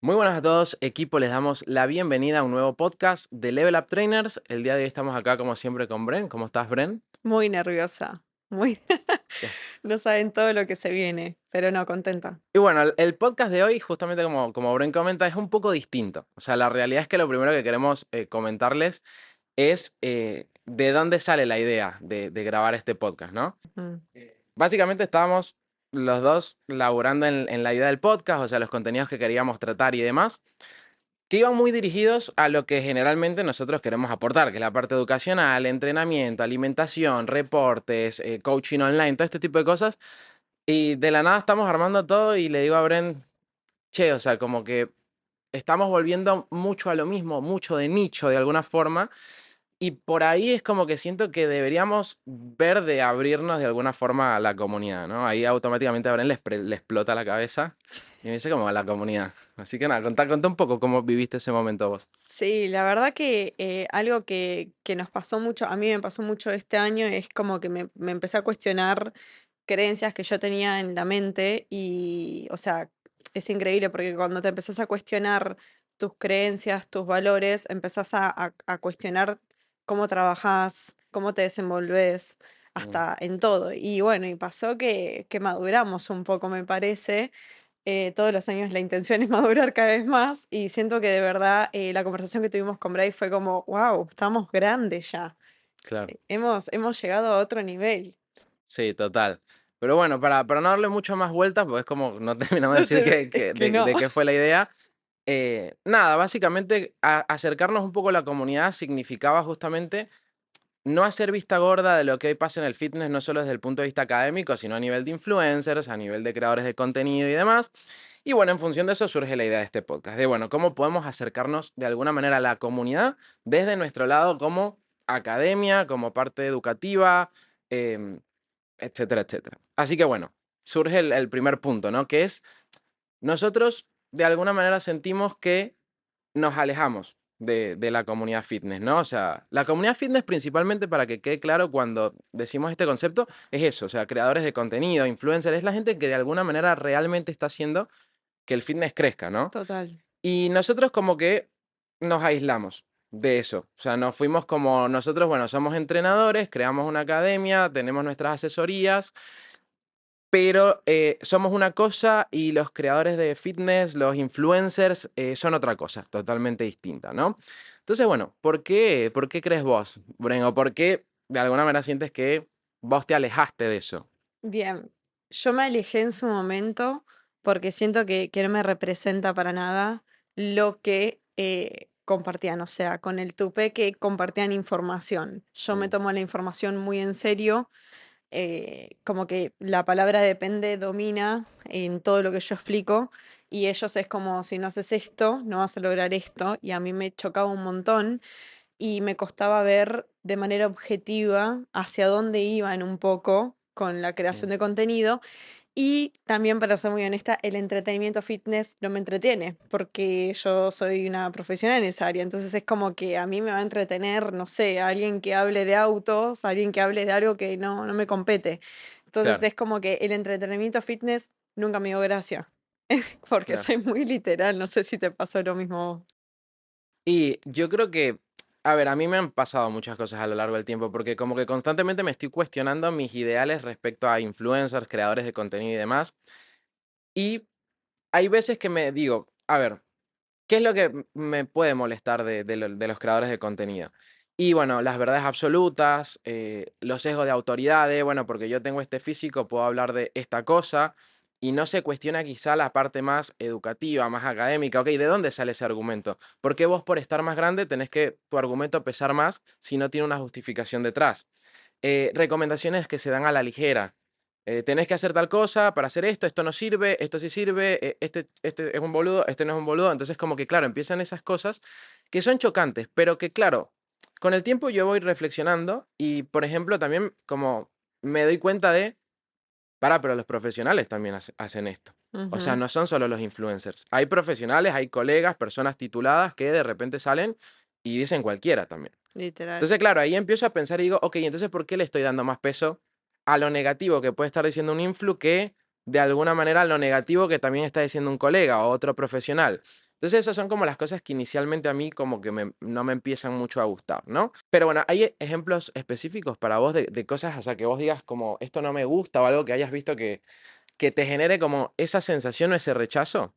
Muy buenas a todos, equipo, les damos la bienvenida a un nuevo podcast de Level Up Trainers. El día de hoy estamos acá como siempre con Bren. ¿Cómo estás, Bren? Muy nerviosa, muy Eh, no saben todo lo que se viene, pero no, contenta. Y bueno, el podcast de hoy, justamente como Bren comenta, es un poco distinto. O sea, la realidad es que lo primero que queremos comentarles es de dónde sale la idea de grabar este podcast, ¿no? Mm, Básicamente estábamos los dos laburando en la idea del podcast, o sea, los contenidos que queríamos tratar y demás, que iban muy dirigidos a lo que generalmente nosotros queremos aportar, que es la parte educacional, entrenamiento, alimentación, reportes, coaching online, todo este tipo de cosas. Y de la nada estamos armando todo y le digo a Bren, che, o sea, como que estamos volviendo mucho a lo mismo, mucho de nicho de alguna forma. Y por ahí es como que siento que deberíamos ver de abrirnos de alguna forma a la comunidad, ¿no? Ahí automáticamente a Bren le explota la cabeza y me dice como a la comunidad. Así que nada, contá un poco cómo viviste ese momento vos. sí, la verdad que, algo que nos pasó mucho, a mí me pasó mucho este año, es como que me empecé a cuestionar creencias que yo tenía en la mente y, o sea, es increíble porque cuando te empezás a cuestionar tus creencias, tus valores, empezás a cuestionar cómo trabajás, cómo te desenvolves, Mm, hasta en todo. Y bueno, y pasó que maduramos un poco, me parece. Todos los años la intención es madurar cada vez más y siento que de verdad la conversación que tuvimos con Bray fue como, wow, estamos grandes ya, claro. hemos llegado a otro nivel. Sí, total. Pero bueno, para no darle mucho más vueltas, pues es como no terminamos de No decir te- es que no. de qué fue la idea. Nada, básicamente acercarnos un poco a la comunidad significaba justamente no hacer vista gorda de lo que hoy pasa en el fitness, no solo desde el punto de vista académico, sino a nivel de influencers, a nivel de creadores de contenido y demás. Y bueno, en función de eso surge la idea de este podcast, de bueno, cómo podemos acercarnos de alguna manera a la comunidad desde nuestro lado como academia, como parte educativa, em, etcétera, etcétera. Así que bueno, surge el primer punto, ¿no? Que es, nosotros de alguna manera sentimos que nos alejamos de la comunidad fitness, ¿no? O sea, la comunidad fitness principalmente, para que quede claro cuando decimos este concepto, es eso, o sea, creadores de contenido, influencers, es la gente que de alguna manera realmente está haciendo que el fitness crezca, ¿no? Total. Y nosotros como que nos aislamos de eso. O sea, nos fuimos como nosotros, bueno, somos entrenadores, creamos una academia, tenemos nuestras asesorías, pero somos una cosa y los creadores de fitness, los influencers, son otra cosa, totalmente distinta, ¿no? Entonces, bueno, por qué crees vos, Bren? ¿O por qué de alguna manera sientes que vos te alejaste de eso? Bien, yo me alejé en su momento porque siento que no me representa para nada lo que compartían, o sea, con el tupe que compartían información. Yo me Mm, tomo la información muy en serio, como que la palabra depende, domina en todo lo que yo explico, y ellos es como, si no haces esto, no vas a lograr esto, y a mí me chocaba un montón y me costaba ver de manera objetiva hacia dónde iban un poco con la creación mm, de contenido. Y también, para ser muy honesta, el entretenimiento fitness no me entretiene, porque yo soy una profesional en esa área. Entonces es como que a mí me va a entretener, no sé, alguien que hable de autos, alguien que hable de algo que no me compete. Entonces claro, es como que el entretenimiento fitness nunca me dio gracia, porque claro. soy muy literal. No sé si te pasó lo mismo. Y yo creo que, a ver, a mí me han pasado muchas cosas a lo largo del tiempo, porque como que constantemente me estoy cuestionando mis ideales respecto a influencers, creadores de contenido y demás. Y hay veces que me digo, a ver, ¿qué es lo que me puede molestar de los creadores de contenido? Y bueno, las verdades absolutas, los sesgos de autoridades, bueno, porque yo tengo este físico, puedo hablar de esta cosa, y no se cuestiona quizá la parte más educativa, más académica. Ok, ¿de dónde sale ese argumento? ¿Por qué vos por estar más grande tenés que tu argumento pesar más si no tiene una justificación detrás? Recomendaciones que se dan a la ligera. Tenés que hacer tal cosa para hacer esto no sirve, esto sí sirve, este es un boludo, este no es un boludo. Entonces, como que, claro, empiezan esas cosas que son chocantes, pero que, claro, con el tiempo yo voy reflexionando y, por ejemplo, también como me doy cuenta de, pero los profesionales también hacen esto. O sea, Ujú, no son solo los influencers. Hay profesionales, hay colegas, personas tituladas que de repente salen y dicen cualquiera también. literal. Entonces, claro, ahí empiezo a pensar y digo, ok, entonces, ¿por qué le estoy dando más peso a lo negativo que puede estar diciendo un influ que de alguna manera a lo negativo que también está diciendo un colega o otro profesional? Entonces esas son como las cosas que inicialmente a mí como que no me empiezan mucho a gustar, ¿no? Pero bueno, ¿hay ejemplos específicos para vos de cosas, o sea, que vos digas como esto no me gusta o algo que hayas visto que te genere como esa sensación o ese rechazo?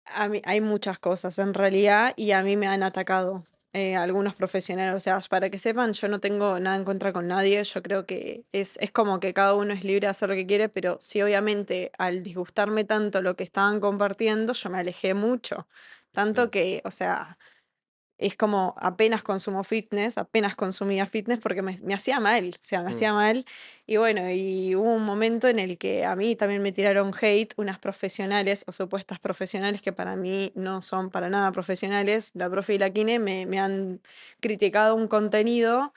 A mí hay muchas cosas en realidad y a mí me han atacado, algunos profesionales. O sea, para que sepan, yo no tengo nada en contra con nadie. Yo creo que es como que cada uno es libre de hacer lo que quiere, pero sí, obviamente, al disgustarme tanto lo que estaban compartiendo, yo me alejé mucho. Tanto Mm, que, o sea, es como apenas consumo fitness, apenas consumía fitness porque me hacía mal, o sea, me mm, hacía mal. Y bueno, y hubo un momento en el que a mí también me tiraron hate unas profesionales o supuestas profesionales que para mí no son para nada profesionales. La profe y la Kine me han criticado un contenido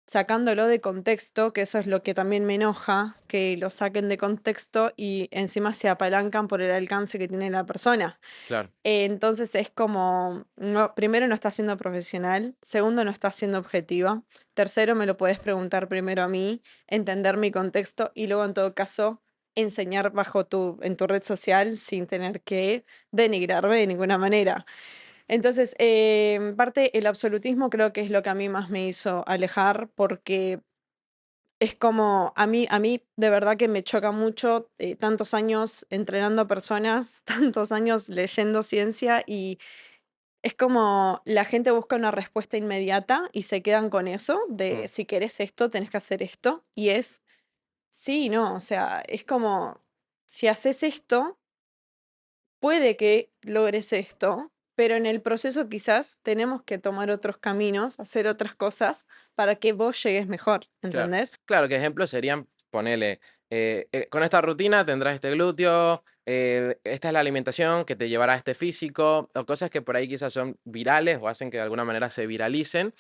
sacándolo de contexto, que eso es lo que también me enoja, que lo saquen de contexto y encima se apalancan por el alcance que tiene la persona. claro, Entonces es como, no, primero no estás siendo profesional, segundo no estás siendo objetiva, tercero me lo puedes preguntar primero a mí, entender mi contexto y luego en todo caso enseñar en tu red social sin tener que denigrarme de ninguna manera. Entonces, en parte el absolutismo creo que es lo que a mí más me hizo alejar porque es como, a mí de verdad que me choca mucho, tantos años entrenando a personas, tantos años leyendo ciencia y es como la gente busca una respuesta inmediata y se quedan con eso de mm, si querés esto, tenés que hacer esto. Y es sí y no, o sea, es como si haces esto, puede que logres esto, pero en el proceso quizás tenemos que tomar otros caminos, hacer otras cosas para que vos llegues mejor, claro. ¿entendés? Claro, que ejemplos serían, ponele, con esta rutina tendrás este glúteo, esta es la alimentación que te llevará a este físico, o cosas que por ahí quizás son virales o hacen que de alguna manera se viralicen.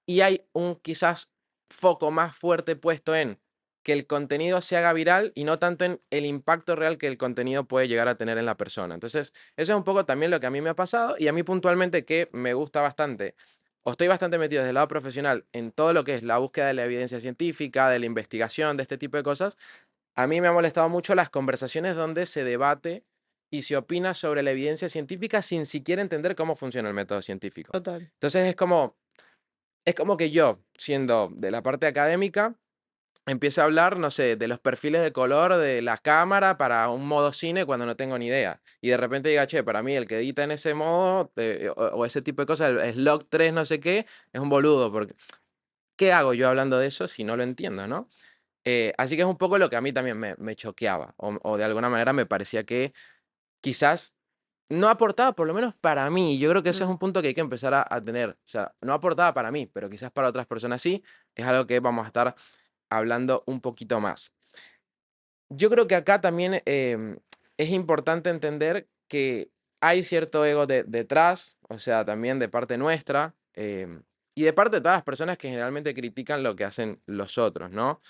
Y hay un quizás foco más fuerte puesto en que el contenido se haga viral y no tanto en el impacto real que el contenido puede llegar a tener en la persona. Entonces, eso es un poco también lo que a mí me ha pasado y a mí puntualmente que me gusta bastante, o estoy bastante metido desde el lado profesional en todo lo que es la búsqueda de la evidencia científica, de la investigación, de este tipo de cosas. A mí me ha molestado mucho las conversaciones donde se debate y se opina sobre la evidencia científica sin siquiera entender cómo funciona el método científico. Total. Entonces es como que yo, siendo de la parte académica, empiece a hablar, no sé, de los perfiles de color de la cámara para un modo cine cuando no tengo ni idea. Y de repente diga, che, para mí el que edita en ese modo o ese tipo de cosas, el Slog 3 no sé qué, es un boludo. Porque, ¿qué hago yo hablando de eso si no lo entiendo, no? Así que es un poco lo que a mí también me choqueaba o de alguna manera me parecía que quizás no aportaba, por lo menos para mí. Yo creo que ese es Mm, un punto que hay que empezar a tener. O sea, no aportaba para mí, pero quizás para otras personas sí. Es algo que vamos a estar hablando un poquito más. Yo creo que acá también es importante entender que hay cierto ego detrás, o sea, también de parte nuestra y de parte de todas las personas que generalmente critican lo que hacen los otros, ¿no?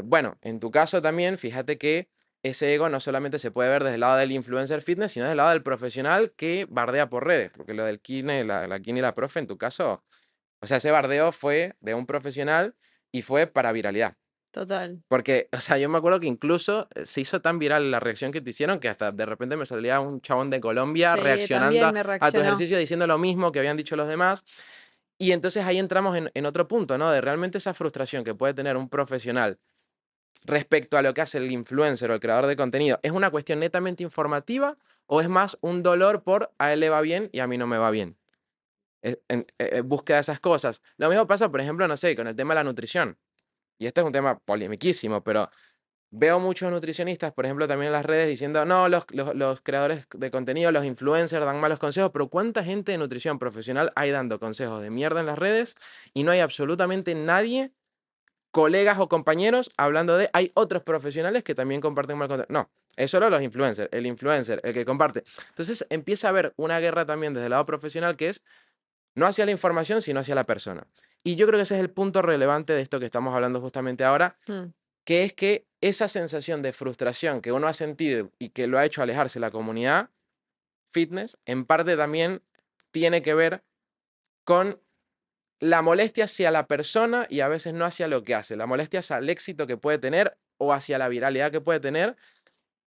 Bueno, en tu caso también, fíjate que ese ego no solamente se puede ver desde el lado del influencer fitness, sino desde el lado del profesional que bardea por redes, porque lo del kine, la kine y la profe, en tu caso, o sea, ese bardeo fue de un profesional y fue para viralidad. total. Porque, o sea, yo me acuerdo que incluso se hizo tan viral la reacción que te hicieron que hasta de repente me salía un chabón de Colombia Sí, reaccionando también me a tu reaccionó. ejercicio diciendo lo mismo que habían dicho los demás. Y entonces ahí entramos en otro punto, ¿no? De realmente esa frustración que puede tener un profesional respecto a lo que hace el influencer o el creador de contenido, ¿es una cuestión netamente informativa o es más un dolor por a él le va bien y a mí no me va bien? Búsqueda de esas cosas. Lo mismo pasa, por ejemplo, no sé, con el tema de la nutrición. Y este es un tema polemiquísimo, pero veo muchos nutricionistas, por ejemplo, también en las redes diciendo, no, los creadores de contenido, los influencers dan malos consejos, pero ¿cuánta gente de nutrición profesional hay dando consejos de mierda en las redes y no hay absolutamente nadie, colegas o compañeros, hablando de, hay otros profesionales que también comparten mal contenido? No, es solo los influencers, el influencer, el que comparte. Entonces empieza a haber una guerra también desde el lado profesional que es no hacia la información, sino hacia la persona. Y yo creo que ese es el punto relevante de esto que estamos hablando justamente ahora, Mm, que es que esa sensación de frustración que uno ha sentido y que lo ha hecho alejarse de la comunidad fitness, en parte también tiene que ver con la molestia hacia la persona y a veces no hacia lo que hace. La molestia hacia el éxito que puede tener o hacia la viralidad que puede tener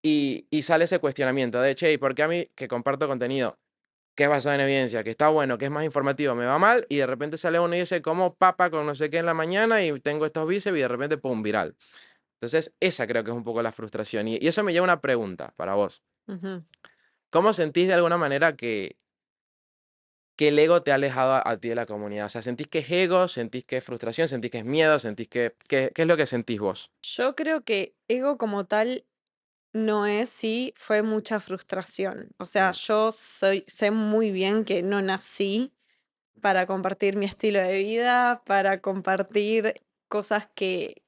y sale ese cuestionamiento de, che, ¿y por qué a mí que comparto contenido que es basado en evidencia, que está bueno, que es más informativo, me va mal? Y de repente sale uno y dice, como papa con no sé qué en la mañana y tengo estos bíceps y de repente, pum, viral. Entonces, esa creo que es un poco la frustración. Y eso me lleva a una pregunta para vos. Ujú. ¿Cómo sentís de alguna manera que el ego te ha alejado a ti de la comunidad? O sea, ¿sentís que es ego? ¿Sentís que es frustración? ¿Sentís que es miedo? ¿Sentís qué es lo que sentís vos? Yo creo que ego como tal no es, sí, fue mucha frustración. O sea, Mm, sé muy bien que no nací para compartir mi estilo de vida, para compartir cosas que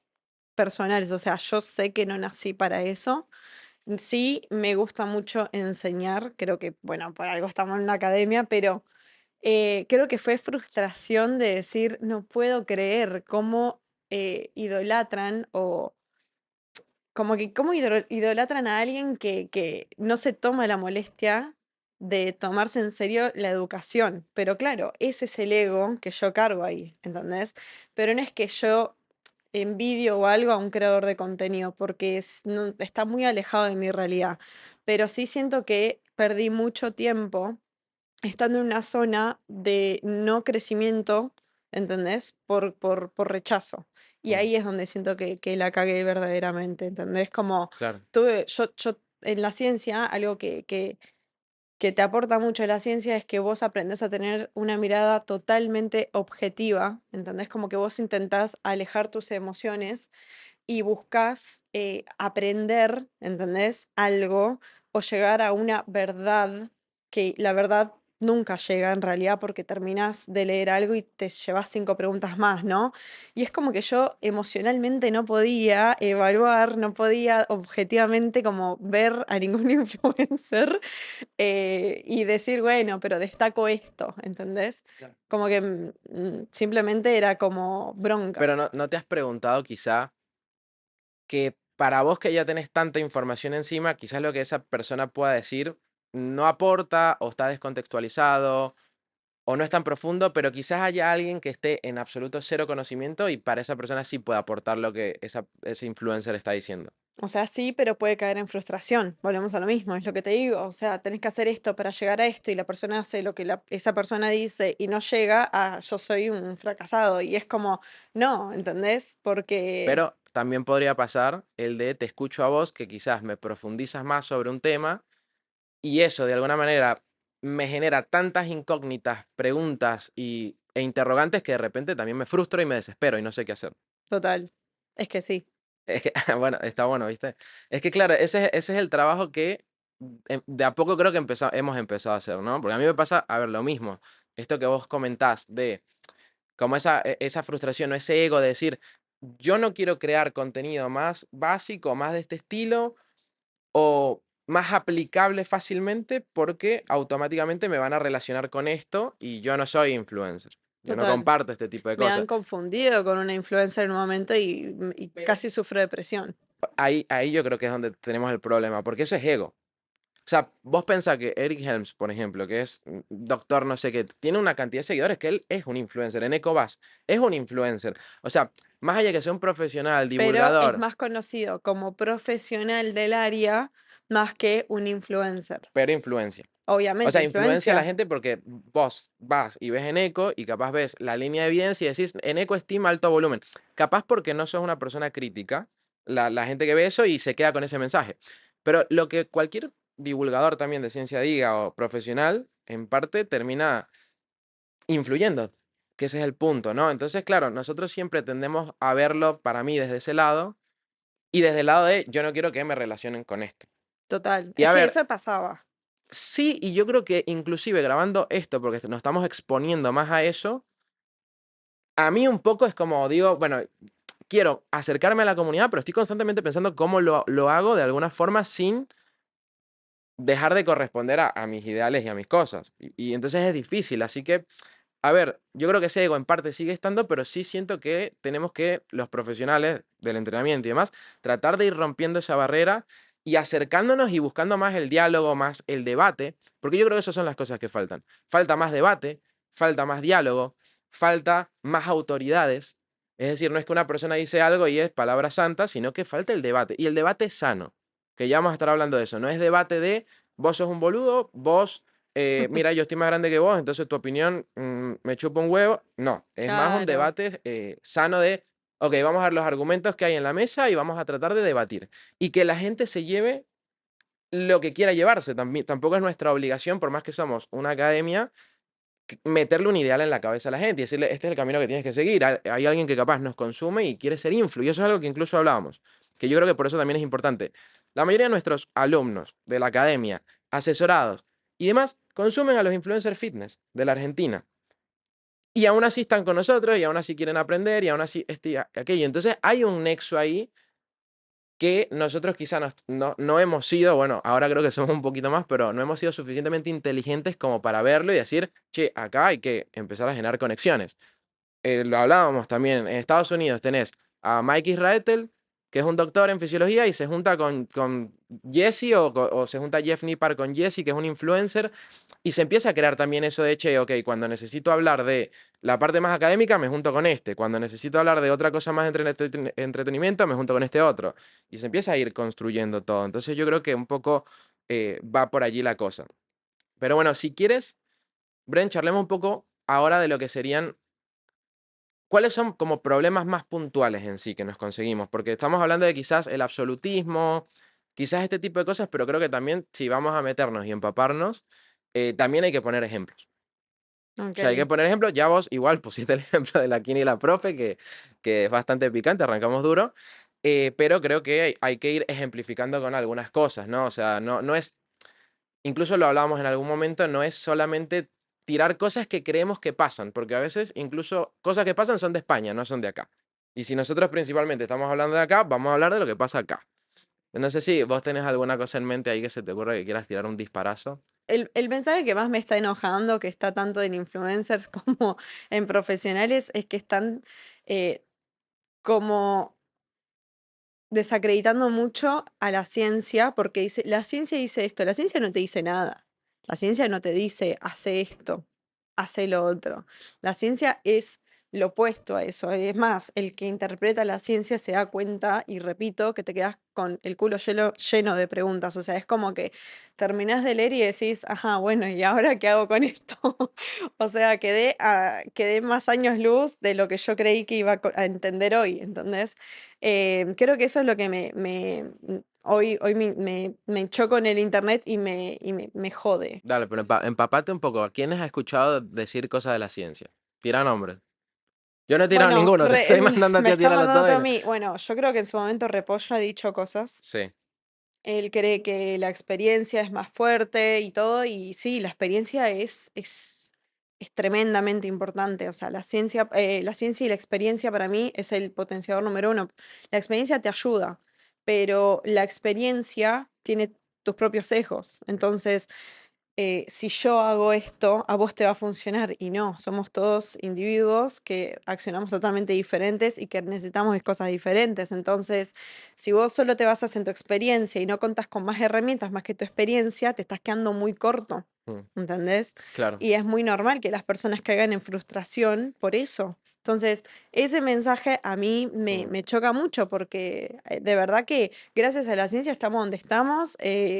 personales. O sea, yo sé que no nací para eso. Sí, me gusta mucho enseñar. Creo que, bueno, por algo estamos en la academia, pero creo que fue frustración de decir, no puedo creer cómo idolatran o como que cómo idolatran a alguien que no se toma la molestia de tomarse en serio la educación. Pero claro, ese es el ego que yo cargo ahí, ¿entendés? Pero no es que yo envidio o algo a un creador de contenido, porque está muy alejado de mi realidad. Pero sí siento que perdí mucho tiempo estando en una zona de no crecimiento, ¿entendés? Por rechazo. Y mm, ahí es donde siento que la cagué verdaderamente, ¿entendés? Como claro. yo en la ciencia, algo que te aporta mucho la ciencia es que vos aprendés a tener una mirada totalmente objetiva, ¿entendés? Como que vos intentás alejar tus emociones y buscas aprender, ¿entendés? Algo o llegar a una verdad que la verdad nunca llega en realidad porque terminás de leer algo y te llevas 5 preguntas más, ¿no? Y es como que yo emocionalmente no podía evaluar, no podía objetivamente como ver a ningún influencer y decir, bueno, pero destaco esto, ¿entendés? Claro. Como que simplemente era como bronca. Pero no te has preguntado quizá que para vos que ya tenés tanta información encima, quizás lo que esa persona pueda decir no aporta o está descontextualizado o no es tan profundo, pero quizás haya alguien que esté en absoluto cero conocimiento y para esa persona sí puede aportar lo que ese influencer está diciendo. O sea, sí, pero puede caer en frustración. Volvemos a lo mismo, es lo que te digo. O sea, tenés que hacer esto para llegar a esto y la persona hace lo que esa persona dice y no llega a yo soy un fracasado. Y es como, no, ¿entendés? Porque, Pero también podría pasar el de te escucho a vos que quizás me profundizas más sobre un tema y eso de alguna manera me genera tantas incógnitas, preguntas e interrogantes que de repente también me frustro y me desespero y no sé qué hacer. total, es que sí, Es que, bueno, está bueno, ¿viste? Es que claro, ese es el trabajo que de a poco creo que hemos empezado a hacer, ¿no? Porque a mí me pasa, a ver, lo mismo. Esto que vos comentás de como esa frustración o ese ego de decir, yo no quiero crear contenido más básico, más de este estilo o más aplicable fácilmente porque automáticamente me van a relacionar con esto y yo no soy influencer. Yo no total. comparto este tipo de Me cosas. han confundido con una influencer en un momento y casi sufro depresión. Ahí yo creo que es donde tenemos el problema, porque eso es ego. O sea, vos pensás que Eric Helms, por ejemplo, que es doctor no sé qué, tiene una cantidad de seguidores que él es un influencer. En Ecovas es un influencer. O sea, más allá que sea un profesional, Pero es divulgador, más conocido como profesional del área más que un influencer. pero influencia. O Obviamente, sea, influencia a la influencia. gente porque vos vas y ves en Eco y capaz ves la línea de evidencia y decís, en Eco estima alto volumen. Capaz porque no sos una persona crítica, la gente que ve eso y se queda con ese mensaje. Pero lo que cualquier divulgador también de ciencia diga o profesional, en parte termina influyendo, que ese es el punto, ¿no? Entonces, claro, nosotros siempre tendemos a verlo para mí desde ese lado y desde el lado de yo no quiero que me relacionen con esto. Total, Y es a que ver, eso pasaba, sí, y yo creo que inclusive grabando esto, porque nos estamos exponiendo más a eso, a mí un poco es como digo, bueno, quiero acercarme a la comunidad, pero estoy constantemente pensando cómo lo hago de alguna forma sin dejar de corresponder a mis ideales y a mis cosas. Y entonces es difícil, así que a ver, yo creo que ese ego en parte sigue estando, pero sí siento que tenemos que, los profesionales del entrenamiento y demás, tratar de ir rompiendo esa barrera y acercándonos y buscando más el diálogo, más el debate, porque yo creo que esas son las cosas que faltan. Falta más debate, falta más diálogo, falta más autoridades. Es decir, no es que una persona dice algo y es palabra santa, sino que falta el debate. Y el debate es sano. que ya vamos a estar hablando de eso. No es debate de vos sos un boludo, vos, mira, yo estoy más grande que vos, entonces tu opinión me chupa un huevo. No, es más un Claro. debate sano de, ok, vamos a ver los argumentos que hay en la mesa y vamos a tratar de debatir. Y que la gente se lleve lo que quiera llevarse. Tampoco es nuestra obligación, por más que somos una academia, meterle un ideal en la cabeza a la gente y decirle, este es el camino que tienes que seguir. Hay alguien que capaz nos consume y quiere ser influ. Y eso es algo que incluso hablábamos, que yo creo que por eso también es importante. La mayoría de nuestros alumnos de la academia, asesorados y demás, consumen a los influencers fitness de la Argentina. Y aún así están con nosotros y aún así quieren aprender y aún así este y aquello. Entonces hay un nexo ahí que nosotros quizá no hemos sido, bueno, ahora creo que somos un poquito más, pero no hemos sido suficientemente inteligentes como para verlo y decir, che, acá hay que empezar a generar conexiones. Lo hablábamos también, en Estados Unidos tenés a Mike Israetel, que es un doctor en fisiología y se junta con Jesse o se junta Jeff Nippard con Jesse, que es un influencer, y se empieza a crear también eso de, che, ok, cuando necesito hablar de la parte más académica, me junto con este, cuando necesito hablar de otra cosa más de entretenimiento, me junto con este otro, y se empieza a ir construyendo todo. Entonces yo creo que un poco va por allí la cosa. Pero bueno, si quieres, Bren, charlemos un poco ahora de lo que serían. ¿Cuáles son como problemas más puntuales en sí que nos conseguimos? Porque estamos hablando de quizás el absolutismo, quizás este tipo de cosas, pero creo que también si vamos a meternos y empaparnos, también hay que poner ejemplos. O sea, hay que Okey. poner ejemplos. Ya vos igual pusiste el ejemplo de la Kini y la profe, que es bastante picante, arrancamos duro, pero creo que hay que ir ejemplificando con algunas cosas, ¿no? O sea, no es, incluso lo hablábamos en algún momento, no es solamente tirar cosas que creemos que pasan, porque a veces incluso cosas que pasan son de España, no son de acá. Y si nosotros principalmente estamos hablando de acá, vamos a hablar de lo que pasa acá. No sé si vos tenés alguna cosa en mente ahí que se te ocurra que quieras tirar un disparazo. El mensaje que más me está enojando, que está tanto en influencers como en profesionales, es que están, como desacreditando mucho a la ciencia, porque dice, la ciencia dice esto, la ciencia no te dice nada. La ciencia no te dice, hace esto, hace lo otro. La ciencia es lo opuesto a eso. Es más, el que interpreta la ciencia se da cuenta, y repito, que te quedas con el culo lleno de preguntas. O sea, es como que terminás de leer y decís, ajá, bueno, ¿y ahora qué hago con esto? O sea, quedé más años luz de lo que yo creí que iba a entender hoy, ¿entendés? Creo que eso es lo que hoy me choco en el internet y me jode. Dale, pero empapate un poco. ¿A quiénes has escuchado decir cosas de la ciencia? Tira nombres. Yo no he tirado Bueno, ninguno, te estoy mandando a ti me a está tirarlo mandando todo. todo a mí. Bueno, yo creo que en su momento Repollo ha dicho cosas. Sí, Él cree que la experiencia es más fuerte y todo, y sí, la experiencia es tremendamente importante. O sea, la ciencia y la experiencia para mí es el potenciador número uno. La experiencia te ayuda, pero la experiencia tiene tus propios sesgos. Entonces, si yo hago esto, a vos te va a funcionar y no, somos todos individuos que accionamos totalmente diferentes y que necesitamos de cosas diferentes. Entonces, si vos solo te basas en tu experiencia y no contas con más herramientas más que tu experiencia, te estás quedando muy corto, mm, ¿entendés? claro. Y es muy normal que las personas caigan en frustración por eso. Entonces, ese mensaje a mí me, Mm. me choca mucho porque de verdad que gracias a la ciencia estamos donde estamos,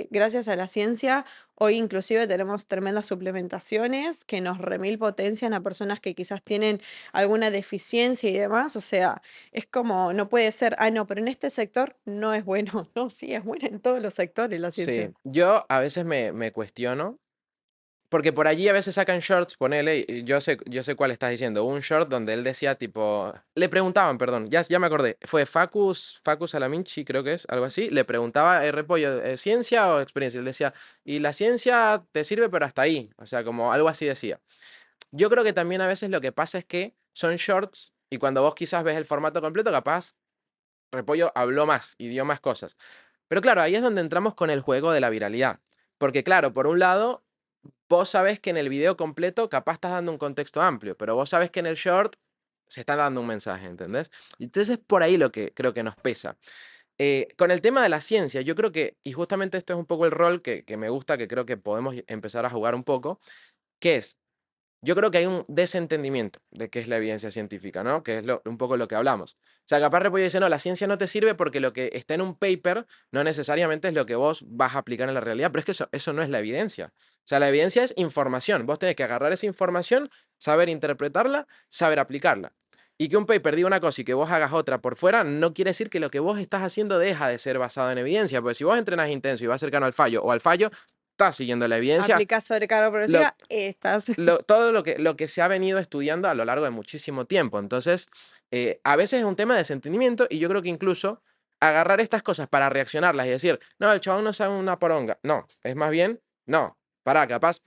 gracias a la ciencia hoy inclusive tenemos tremendas suplementaciones que nos remil potencian a personas que quizás tienen alguna deficiencia y demás. O sea, es como, no puede ser, ah, no, pero en este sector no es bueno. No, sí, es buena en todos los sectores la Sí, ciencia. yo a veces me cuestiono. Porque por allí a veces sacan shorts, ponele, y yo sé cuál estás diciendo. Un short donde él decía tipo. Le preguntaban, perdón, ya me acordé. Fue Facus Alaminchi, creo que es, algo así. Le preguntaba, Repollo, ¿ciencia o experiencia? Él decía, y la ciencia te sirve, pero hasta ahí. O sea, como algo así decía. Yo creo que también a veces lo que pasa es que son shorts y cuando vos quizás ves el formato completo, capaz Repollo habló más y dio más cosas. Pero claro, ahí es donde entramos con el juego de la viralidad. Porque claro, por un lado, vos sabés que en el video completo capaz estás dando un contexto amplio, pero vos sabés que en el short se está dando un mensaje, ¿entendés? Y entonces es por ahí lo que creo que nos pesa. Con el tema de la ciencia, yo creo que, y justamente esto es un poco el rol que me gusta, que creo que podemos empezar a jugar un poco, que es, yo creo que hay un desentendimiento de qué es la evidencia científica, ¿no? Que es un poco lo que hablamos. O sea, capaz Repollo dice, no, la ciencia no te sirve porque lo que está en un paper no necesariamente es lo que vos vas a aplicar en la realidad, pero es que eso no es la evidencia. O sea, la evidencia es información. Vos tenés que agarrar esa información, saber interpretarla, saber aplicarla. Y que un paper diga una cosa y que vos hagas otra por fuera, no quiere decir que lo que vos estás haciendo deja de ser basado en evidencia. Porque si vos entrenas intenso y vas cercano al fallo o al fallo, estás siguiendo la evidencia. Aplicás sobrecarga Lo, progresiva, estás. todo lo que se ha venido estudiando a lo largo de muchísimo tiempo. Entonces, a veces es un tema de desentendimiento y yo creo que incluso agarrar estas cosas para reaccionarlas y decir, no, el chabón no sabe una poronga. No, es más bien, no, para, capaz,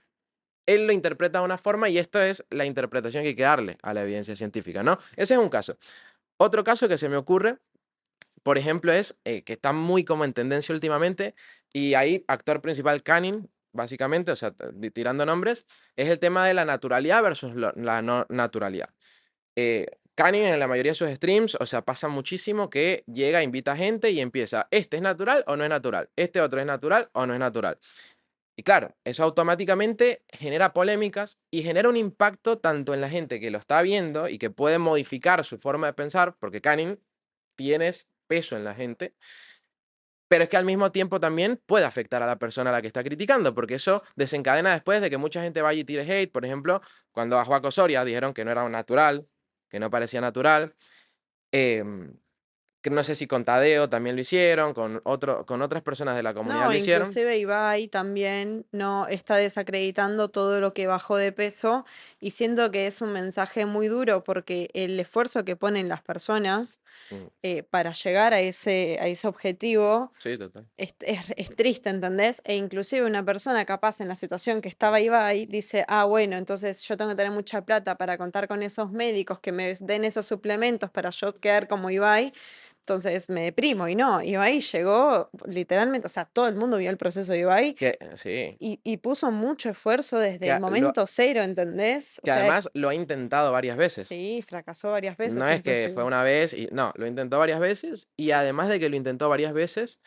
él lo interpreta de una forma y esto es la interpretación que hay que darle a la evidencia científica, ¿no? Ese es un caso. Otro caso que se me ocurre, por ejemplo, es que está muy como en tendencia últimamente y ahí actor principal Canning, básicamente, o sea, tirando nombres, es el tema de la naturalidad versus la no naturalidad. Canning en la mayoría de sus streams, o sea, pasa muchísimo que llega, invita gente y empieza, ¿este es natural o no es natural? ¿Este otro es natural o no es natural? Y claro, eso automáticamente genera polémicas y genera un impacto tanto en la gente que lo está viendo y que puede modificar su forma de pensar, porque Canning tienes peso en la gente, pero es que al mismo tiempo también puede afectar a la persona a la que está criticando, porque eso desencadena después de que mucha gente vaya y tire hate. Por ejemplo, cuando a Joaco Soria dijeron que no era un natural, que no parecía natural, em, que no sé si con Tadeo también lo hicieron, con otras personas de la comunidad No, lo hicieron. inclusive Ibai también no está desacreditando todo lo que bajó de peso y siento que es un mensaje muy duro porque el esfuerzo que ponen las personas Mm, para llegar a ese objetivo sí, total. es triste, ¿entendés? E inclusive una persona capaz en la situación que estaba Ibai dice, ah, bueno, entonces yo tengo que tener mucha plata para contar con esos médicos que me den esos suplementos para yo quedar como Ibai. Entonces me deprimo y no, Ibai llegó literalmente, o sea, todo el mundo vio el proceso de Ibai Sí, y puso mucho esfuerzo desde que, el a- lo, momento cero, ¿entendés? O que sea, además lo ha intentado varias veces. sí, fracasó varias No veces es que fue inclusive. una vez y no, lo intentó varias veces y además de que lo intentó varias veces,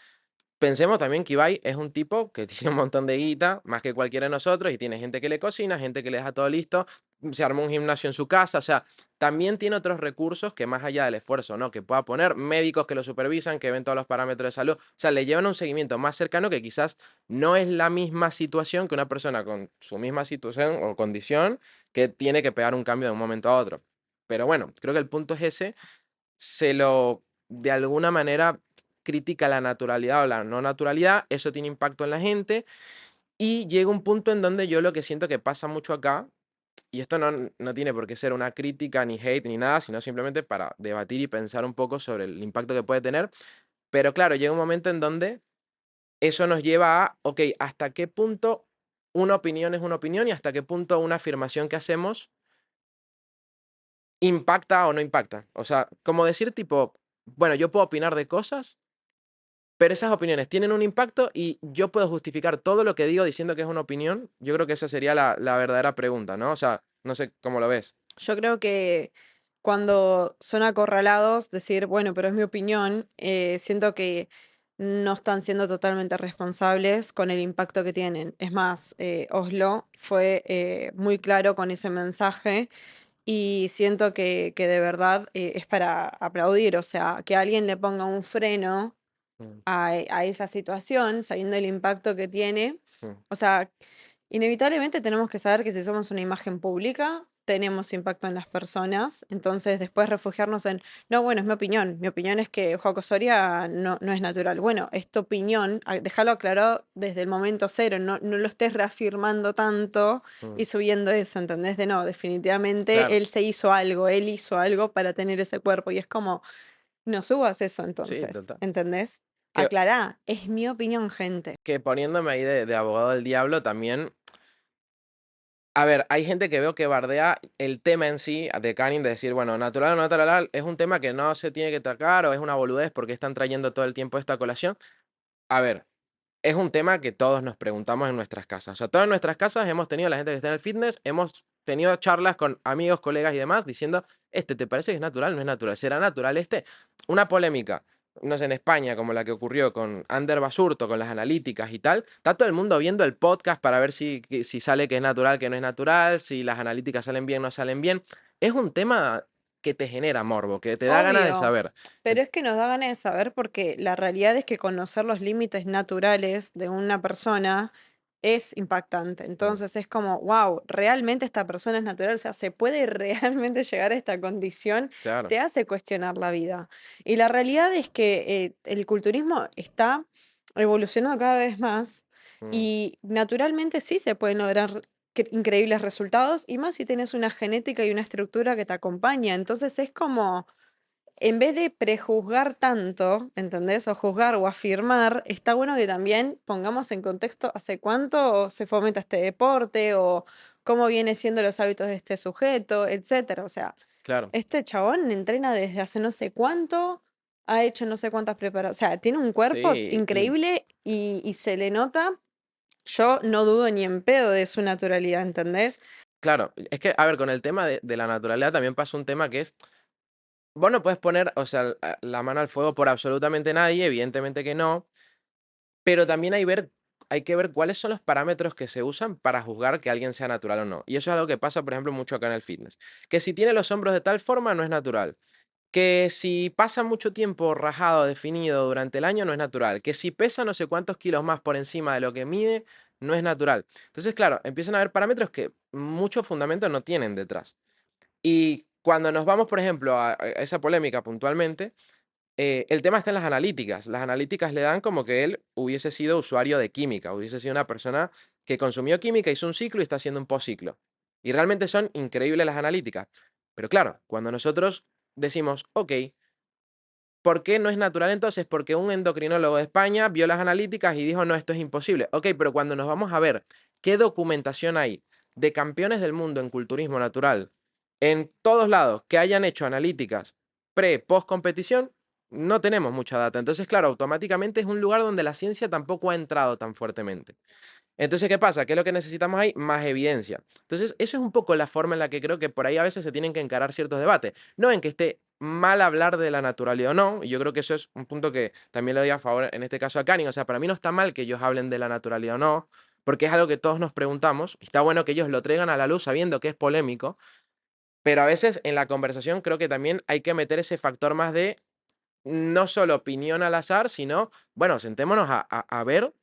pensemos también que Ibai es un tipo que tiene un montón de guita, más que cualquiera de nosotros, y tiene gente que le cocina, gente que le deja todo listo, se armó un gimnasio en su casa, o sea, también tiene otros recursos que más allá del esfuerzo, ¿no? Que pueda poner médicos que lo supervisan, que ven todos los parámetros de salud, o sea, le llevan un seguimiento más cercano que quizás no es la misma situación que una persona con su misma situación o condición que tiene que pegar un cambio de un momento a otro. Pero bueno, creo que el punto es ese, de alguna manera critica la naturalidad o la no naturalidad, eso tiene impacto en la gente y llega un punto en donde yo lo que siento que pasa mucho acá, y esto no tiene por qué ser una crítica ni hate ni nada, sino simplemente para debatir y pensar un poco sobre el impacto que puede tener, pero claro, llega un momento en donde eso nos lleva a, ok, ¿hasta qué punto una opinión es una opinión y hasta qué punto una afirmación que hacemos impacta o no impacta? O sea, como decir tipo, bueno, yo puedo opinar de cosas, pero esas opiniones tienen un impacto y yo puedo justificar todo lo que digo diciendo que es una opinión. Yo creo que esa sería la verdadera pregunta, ¿no? O sea, no sé cómo lo ves. Yo creo que cuando son acorralados, decir, bueno, pero es mi opinión, siento que no están siendo totalmente responsables con el impacto que tienen. Es más, Oslo fue muy claro con ese mensaje y siento que de verdad es para aplaudir, o sea, que alguien le ponga un freno Mm, a esa situación, sabiendo el impacto que tiene. mm, O sea, inevitablemente tenemos que saber que si somos una imagen pública, tenemos impacto en las personas. Entonces, después refugiarnos en, no, bueno, es mi opinión. Mi opinión es que Joaco Soria no es natural. Bueno, es tu opinión, déjalo aclarado desde el momento cero, no lo estés reafirmando tanto mm. y subiendo eso, ¿entendés? De no, definitivamente Claro, él hizo algo para tener ese cuerpo. Y es como, no subas eso sí, entonces, total. ¿entendés? Que, Aclará, es mi opinión, gente. que poniéndome ahí de abogado del diablo también. A ver, hay gente que veo que bardea el tema en sí de Canning, de decir, bueno, natural o no natural, es un tema que no se tiene que tratar o es una boludez porque están trayendo todo el tiempo esta colación. A ver, es un tema que todos nos preguntamos en nuestras casas. O sea, todas en nuestras casas hemos tenido la gente que está en el fitness, hemos tenido charlas con amigos, colegas y demás diciendo, ¿te parece que es natural? ¿No es natural? ¿Será natural este? Una polémica. no sé, en España, como la que ocurrió con Ander Basurto, con las analíticas y tal, está todo el mundo viendo el podcast para ver si sale que es natural, que no es natural, si las analíticas salen bien, no salen bien. Es un tema que te genera morbo, que te da ganas de Obvio, saber. pero es que nos da ganas de saber porque la realidad es que conocer los límites naturales de una persona es impactante. Mm, Entonces es como, wow, realmente esta persona es natural, o sea, se puede realmente llegar a esta condición, claro. te hace cuestionar la vida. Y la realidad es que el culturismo está evolucionando cada vez más Mm, y naturalmente sí se pueden lograr increíbles resultados y más si tienes una genética y una estructura que te acompaña. Entonces es como en vez de prejuzgar tanto, ¿entendés? O juzgar o afirmar, está bueno que también pongamos en contexto hace cuánto se fomenta este deporte o cómo viene siendo los hábitos de este sujeto, etcétera. O sea, claro. este chabón entrena desde hace no sé cuánto, ha hecho no sé cuántas preparaciones, o sea, tiene un cuerpo Sí, y increíble y se le nota. Yo no dudo ni en pedo de su naturalidad, ¿entendés? claro, es que, a ver, con el tema de la naturalidad también pasa un tema que es, vos no puedes poner, o sea, la mano al fuego por absolutamente nadie, evidentemente que no, pero también hay que ver cuáles son los parámetros que se usan para juzgar que alguien sea natural o no. Y eso es algo que pasa, por ejemplo, mucho acá en el fitness. Que si tiene los hombros de tal forma, no es natural. Que si pasa mucho tiempo rajado, definido durante el año, no es natural. Que si pesa no sé cuántos kilos más por encima de lo que mide, no es natural. Entonces, claro, empiezan a haber parámetros que muchos fundamentos no tienen detrás. Y cuando nos vamos, por ejemplo, a esa polémica puntualmente, el tema está en las analíticas. Las analíticas le dan como que él hubiese sido usuario de química, hubiese sido una persona que consumió química, hizo un ciclo y está haciendo un postciclo. Y realmente son increíbles las analíticas. Pero claro, cuando nosotros decimos, ok, ¿por qué no es natural entonces? Porque un endocrinólogo de España vio las analíticas y dijo, no, esto es imposible. Ok, pero cuando nos vamos a ver qué documentación hay de campeones del mundo en culturismo natural, en todos lados, que hayan hecho analíticas post competición, no tenemos mucha data. Entonces, claro, automáticamente es un lugar donde la ciencia tampoco ha entrado tan fuertemente. Entonces, ¿qué pasa? ¿Qué es lo que necesitamos ahí? Más evidencia. Entonces, eso es un poco la forma en la que creo que por ahí a veces se tienen que encarar ciertos debates. No en que esté mal hablar de la naturalidad o no, y yo creo que eso es un punto que también le doy a favor en este caso a Canning. O sea, para mí no está mal que ellos hablen de la naturalidad o no, porque es algo que todos nos preguntamos. Y está bueno que ellos lo traigan a la luz sabiendo que es polémico, pero a veces en la conversación creo que también hay que meter ese factor más de no solo opinión al azar, sino, bueno, sentémonos a ver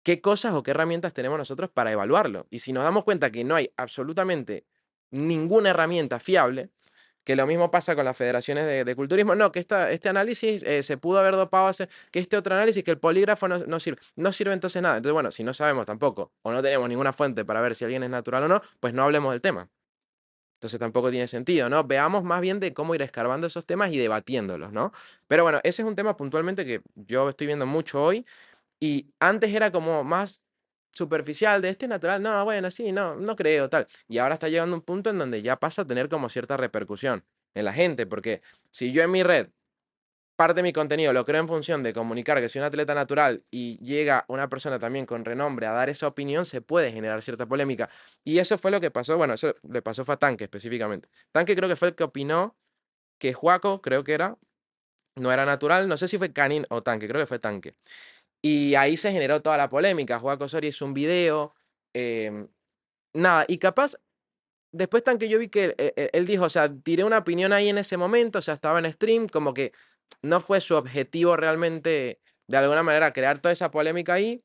qué cosas o qué herramientas tenemos nosotros para evaluarlo. Y si nos damos cuenta que no hay absolutamente ninguna herramienta fiable, que lo mismo pasa con las federaciones de culturismo, no, que este análisis se pudo haber dopado, que este otro análisis, que el polígrafo no sirve, no sirve entonces nada. Entonces, bueno, si no sabemos tampoco o no tenemos ninguna fuente para ver si alguien es natural o no, pues no hablemos del tema. Entonces tampoco tiene sentido, ¿no? Veamos más bien de cómo ir escarbando esos temas y debatiéndolos, ¿no? Pero bueno, ese es un tema puntualmente que yo estoy viendo mucho hoy y antes era como más superficial de este natural, no, bueno, sí, no, no creo, tal. Y ahora está llegando un punto en donde ya pasa a tener como cierta repercusión en la gente, porque si yo en mi red parte de mi contenido lo creo en función de comunicar que soy un atleta natural y llega una persona también con renombre a dar esa opinión, se puede generar cierta polémica. Y eso fue lo que pasó, bueno, eso le pasó fue a Tanque específicamente. Tanque creo que fue el que opinó que Juaco, creo que era, no era natural, no sé si fue Canin o Tanque, creo que fue Tanque. Y ahí se generó toda la polémica. Juaco Soria hizo un video. em, Nada, y capaz, después tan que yo vi que él dijo, o sea, tiré una opinión ahí en ese momento, o sea, estaba en stream, como que no fue su objetivo realmente, de alguna manera, crear toda esa polémica ahí,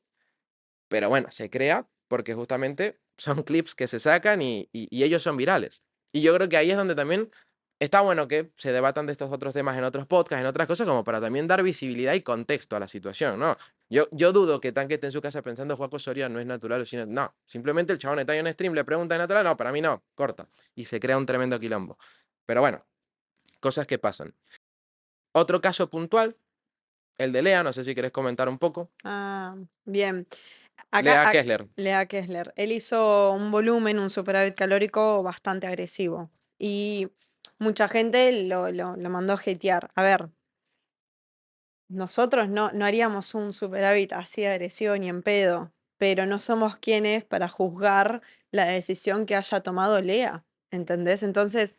pero bueno, se crea porque justamente son clips que se sacan y ellos son virales. Y yo creo que ahí es donde también está bueno que se debatan de estos otros temas en otros podcasts, en otras cosas, como para también dar visibilidad y contexto a la situación, ¿no? Yo dudo que Tanque esté en su casa pensando Joaco Soria no es natural, sino, no, simplemente el chabón está en un stream, le pregunta, ¿es natural? No, para mí no, corta. Y se crea un tremendo quilombo. Pero bueno, cosas que pasan. Otro caso puntual, el de Lea, no sé si querés comentar un poco. Ah, bien. Acá, Lea Kessler. Lea Kessler, él hizo un volumen, un superávit calórico bastante agresivo y mucha gente lo mandó a hatear. A ver, nosotros no haríamos un superávit así agresivo ni en pedo, pero no somos quienes para juzgar la decisión que haya tomado Lea, ¿entendés? Entonces,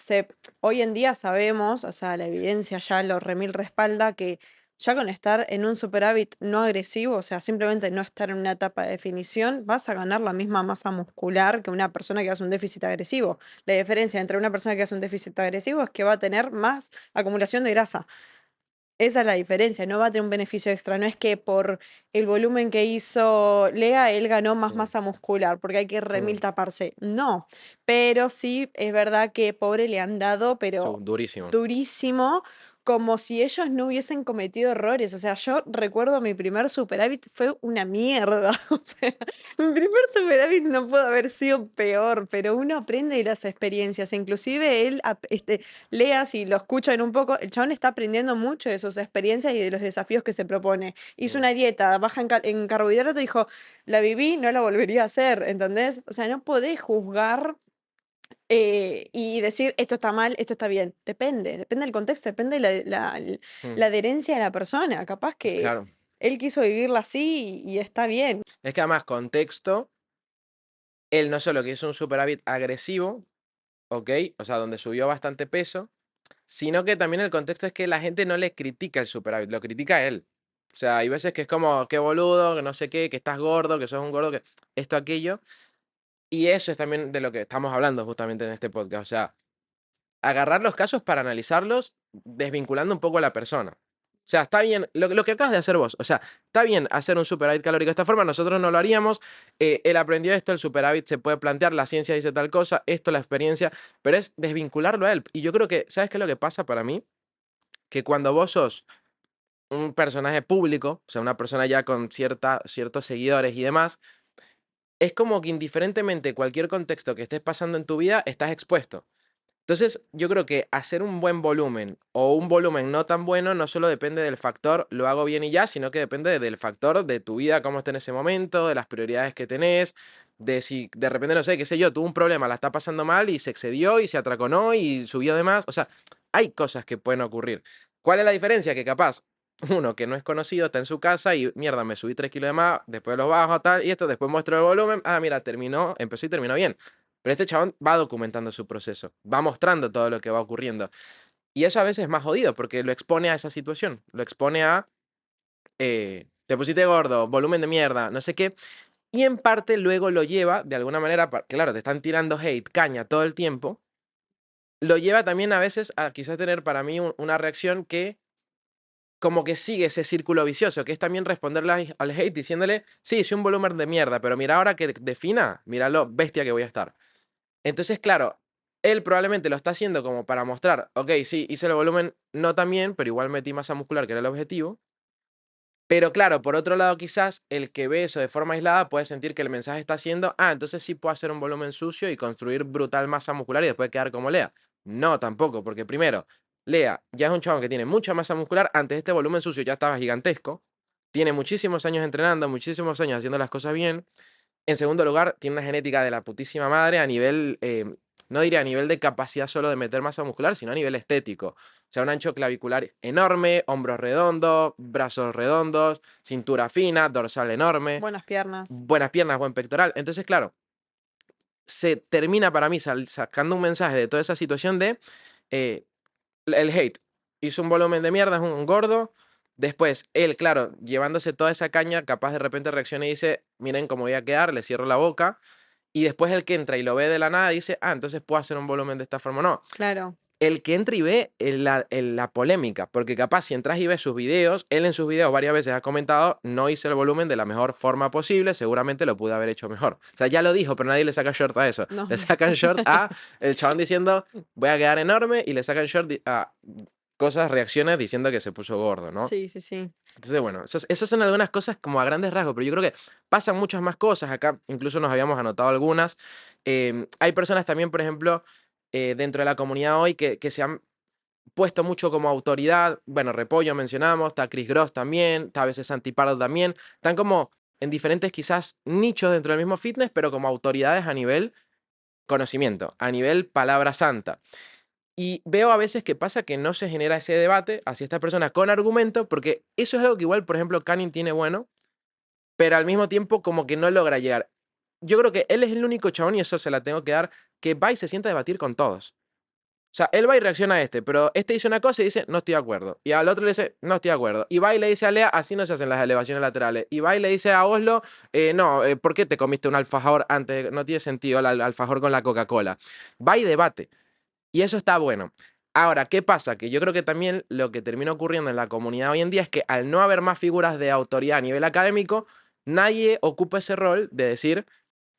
se hoy en día sabemos, o sea, la evidencia ya lo remil respalda, que ya con estar en un superávit no agresivo, o sea, simplemente no estar en una etapa de definición, vas a ganar la misma masa muscular que una persona que hace un déficit agresivo. La diferencia entre una persona que hace un déficit agresivo es que va a tener más acumulación de grasa. Esa es la diferencia, no va a tener un beneficio extra. No es que por el volumen que hizo Lea, él ganó más Mm, masa muscular, porque hay que remil mm. taparse. No, pero sí es verdad que pobre le han dado, pero Durísimo. durísimo, como si ellos no hubiesen cometido errores. O sea, yo recuerdo mi primer superávit fue una mierda. O sea, mi primer superávit no pudo haber sido peor, pero uno aprende de las experiencias. Inclusive él, Lea, si lo escuchan un poco, el chabón está aprendiendo mucho de sus experiencias y de los desafíos que se propone. Hizo Mm, una dieta baja en carbohidratos, dijo, la viví, no la volvería a hacer, ¿entendés? O sea, no podés juzgar y decir esto está mal, esto está bien. Depende del contexto, depende de la mm. adherencia de la persona. Capaz que Claro. él quiso vivirla así y está bien. Es que además, contexto, él no solo que hizo un superávit agresivo, ¿ok? O sea, donde subió bastante peso, sino que también el contexto es que la gente no le critica el superávit, lo critica a él. O sea, hay veces que es como, qué boludo, que no sé qué, que estás gordo, que sos un gordo, que esto, aquello. Y eso es también de lo que estamos hablando justamente en este podcast. O sea, agarrar los casos para analizarlos, desvinculando un poco a la persona. O sea, está bien, lo que acabas de hacer vos, o sea, está bien hacer un superávit calórico de esta forma, nosotros no lo haríamos, él aprendió esto, el superávit se puede plantear, la ciencia dice tal cosa, esto, la experiencia, pero es desvincularlo a él. Y yo creo que, ¿sabes qué es lo que pasa para mí? Que cuando vos sos un personaje público, o sea, una persona ya con ciertos seguidores y demás, es como que indiferentemente cualquier contexto que estés pasando en tu vida, estás expuesto. Entonces, yo creo que hacer un buen volumen o un volumen no tan bueno no solo depende del factor lo hago bien y ya, sino que depende del factor de tu vida, cómo está en ese momento, de las prioridades que tenés, de si de repente, no sé, qué sé yo, tuvo un problema, la está pasando mal y se excedió y se atraconó y subió de más. O sea, hay cosas que pueden ocurrir. ¿Cuál es la diferencia? Que capaz uno que no es conocido está en su casa y mierda, me subí 3 kilos de más, después los bajo, tal, y esto, después muestro el volumen, ah, mira, terminó, empezó y terminó bien. Pero este chabón va documentando su proceso, va mostrando todo lo que va ocurriendo. Y eso a veces es más jodido porque lo expone a esa situación, lo expone a, te pusiste gordo, volumen de mierda, no sé qué. Y en parte luego lo lleva, de alguna manera, claro, te están tirando hate, caña todo el tiempo, lo lleva también a veces a quizás tener para mí una reacción que como que sigue ese círculo vicioso, que es también responderle al hate diciéndole, sí, soy un volumen de mierda, pero mira ahora que defina, mira lo bestia que voy a estar. Entonces, claro, él probablemente lo está haciendo como para mostrar, ok, sí, hice el volumen no tan bien, pero igual metí masa muscular, que era el objetivo. Pero claro, por otro lado, quizás el que ve eso de forma aislada puede sentir que el mensaje está haciendo, ah, entonces sí puedo hacer un volumen sucio y construir brutal masa muscular y después quedar como Lea. No, tampoco, porque primero, Lea ya es un chabón que tiene mucha masa muscular, antes de este volumen sucio ya estaba gigantesco, tiene muchísimos años entrenando, muchísimos años haciendo las cosas bien, en segundo lugar, tiene una genética de la putísima madre a nivel, no diría a nivel de capacidad solo de meter masa muscular, sino a nivel estético. O sea, un ancho clavicular enorme, hombros redondos, brazos redondos, cintura fina, dorsal enorme, Buenas piernas. buenas piernas, buen pectoral. Entonces, claro, se termina para mí sacando un mensaje de toda esa situación de eh, el hate. Hizo un volumen de mierda, es un gordo. Después, él, claro, llevándose toda esa caña, capaz de repente reacciona y dice, miren cómo voy a quedar, le cierro la boca. Y después el que entra y lo ve de la nada dice, ah, entonces puedo hacer un volumen de esta forma. No, Claro. el que entra y ve la polémica, porque capaz si entras y ves sus videos, él en sus videos varias veces ha comentado, no hice el volumen de la mejor forma posible, seguramente lo pude haber hecho mejor. O sea, ya lo dijo, pero nadie le saca short a eso. No, Le no. sacan short a el chabón diciendo, voy a quedar enorme, y le sacan short a cosas, reacciones diciendo que se puso gordo, ¿no? Sí, sí, sí. Entonces, bueno, esas son algunas cosas como a grandes rasgos, pero yo creo que pasan muchas más cosas. Acá incluso nos habíamos anotado algunas. Hay personas también, por ejemplo, dentro de la comunidad hoy que se han puesto mucho como autoridad. Bueno, Repollo mencionamos, está Chris Gross también, está a veces Santi Pardo también. Están como en diferentes quizás nichos dentro del mismo fitness, pero como autoridades a nivel conocimiento, a nivel palabra santa. Y veo a veces que pasa que no se genera ese debate hacia estas personas con argumento, porque eso es algo que igual, por ejemplo, Canning tiene bueno, pero al mismo tiempo como que no logra llegar. Yo creo que él es el único chabón, y eso se la tengo que dar, que va y se sienta a debatir con todos. O sea, él va y reacciona a este, pero este dice una cosa y dice, no estoy de acuerdo. Y al otro le dice, no estoy de acuerdo. Y va y le dice a Lea, así no se hacen las elevaciones laterales. Y va y le dice a Oslo, no, ¿por qué te comiste un alfajor antes? No tiene sentido el alfajor con la Coca-Cola. Va y debate. Y eso está bueno. Ahora, ¿qué pasa? Que yo creo que también lo que termina ocurriendo en la comunidad hoy en día es que al no haber más figuras de autoridad a nivel académico, nadie ocupa ese rol de decir,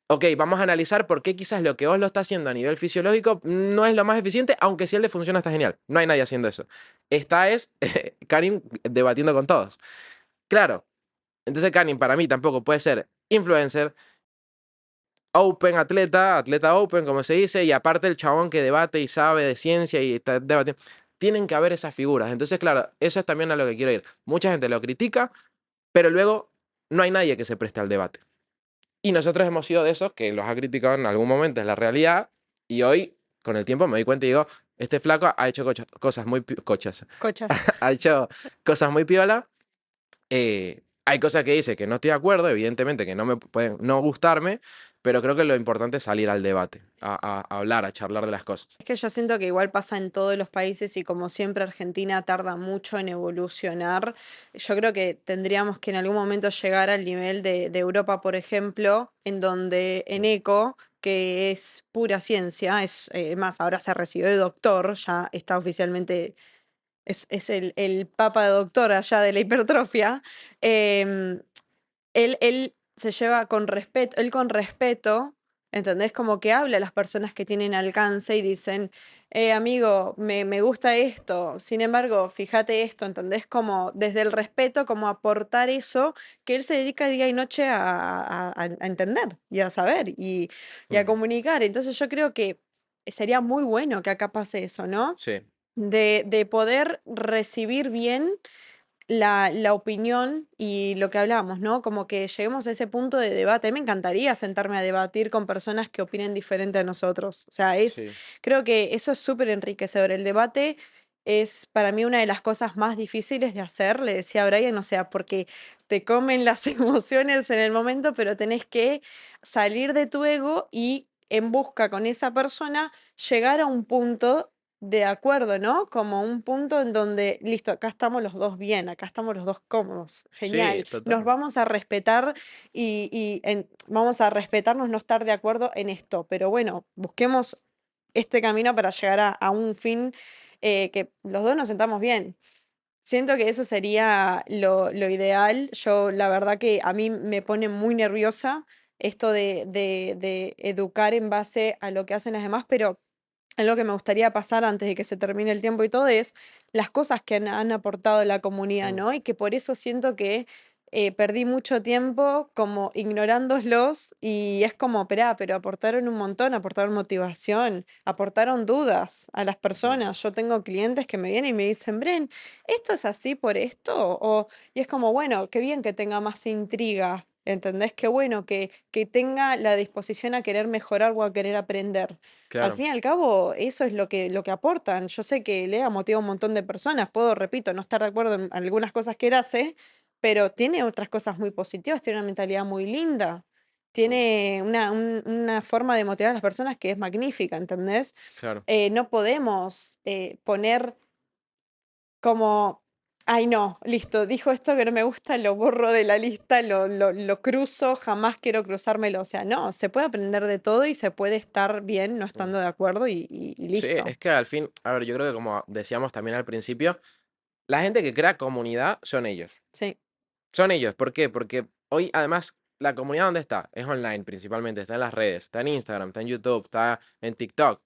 ok, vamos a analizar por qué quizás lo que Oslo está haciendo a nivel fisiológico no es lo más eficiente, aunque si a él le funciona está genial. No hay nadie haciendo eso. Esta es Karim debatiendo con todos. Claro, entonces Karim para mí tampoco puede ser influencer, open atleta, atleta open, como se dice, y aparte el chabón que debate y sabe de ciencia y está debatiendo. Tienen que haber esas figuras. Entonces, claro, eso es también a lo que quiero ir. Mucha gente lo critica, pero luego no hay nadie que se preste al debate. Y nosotros hemos sido de esos que los ha criticado en algún momento, es la realidad. Y hoy, con el tiempo, me doy cuenta y digo, este flaco ha hecho cosas muy cochas. Cochas. Ha hecho cosas muy piola. Hay cosas que dice que no estoy de acuerdo, evidentemente que no me pueden no gustarme, pero creo que lo importante es salir al debate, a hablar, a charlar de las cosas. Es que yo siento que igual pasa en todos los países y como siempre Argentina tarda mucho en evolucionar. Yo creo que tendríamos que en algún momento llegar al nivel de Europa, por ejemplo, en donde en Mm, ECO, que es pura ciencia, es más, ahora se recibió de doctor, ya está oficialmente, es el papa de doctor allá de la hipertrofia. em, él se lleva con respeto, él con respeto, ¿entendés? Como que habla a las personas que tienen alcance y dicen, amigo, me gusta esto, sin embargo, fíjate esto, ¿entendés? Como desde el respeto, como aportar eso que él se dedica día y noche a entender y a saber y a mm, comunicar. Entonces yo creo que sería muy bueno que acá pase eso, ¿no? sí, De poder recibir bien la opinión y lo que hablamos, ¿no? Como que lleguemos a ese punto de debate. A mí me encantaría sentarme a debatir con personas que opinen diferente a nosotros. O sea, sí, creo que eso es súper enriquecedor. El debate es para mí una de las cosas más difíciles de hacer, le decía a Brian, o sea, porque te comen las emociones en el momento, pero tenés que salir de tu ego y en busca con esa persona llegar a un punto de acuerdo, ¿no? Como un punto en donde, listo, acá estamos los dos bien, acá estamos los dos cómodos, sí, genial, nos total. vamos a respetar y vamos a respetarnos no estar de acuerdo en esto, pero bueno, busquemos este camino para llegar a un fin que los dos nos sentamos bien. Siento que eso sería lo ideal. Yo, la verdad que a mí me pone muy nerviosa esto de educar en base a lo que hacen las demás, pero algo que me gustaría pasar antes de que se termine el tiempo y todo es las cosas que han aportado la comunidad, Mm, ¿no? Y que por eso siento que perdí mucho tiempo como ignorándolos y es como, pero aportaron un montón, aportaron motivación, aportaron dudas a las mm, personas. Yo tengo clientes que me vienen y me dicen, Bren, ¿esto es así por esto? Y es como, bueno, qué bien que tenga más intriga. ¿Entendés? Qué bueno que tenga la disposición a querer mejorar o a querer aprender. Al claro, fin y al cabo, eso es lo que aportan. Yo sé que Lea motiva a un montón de personas. Puedo, repito, no estar de acuerdo en algunas cosas que él hace, pero tiene otras cosas muy positivas, tiene una mentalidad muy linda, mm, tiene una forma de motivar a las personas que es magnífica, ¿entendés? claro. No podemos poner como, ay no, listo, dijo esto que no me gusta, lo borro de la lista, lo cruzo, jamás quiero cruzármelo. O sea, no, se puede aprender de todo y se puede estar bien no Mm. estando de acuerdo y Sí, listo. es que al fin, a ver, yo creo que como decíamos también al principio, la gente que crea comunidad son ellos. Sí, Son ellos, ¿por qué? Porque hoy además la comunidad ¿dónde está? Es online principalmente, está en las redes, está en Instagram, está en YouTube, está en TikTok.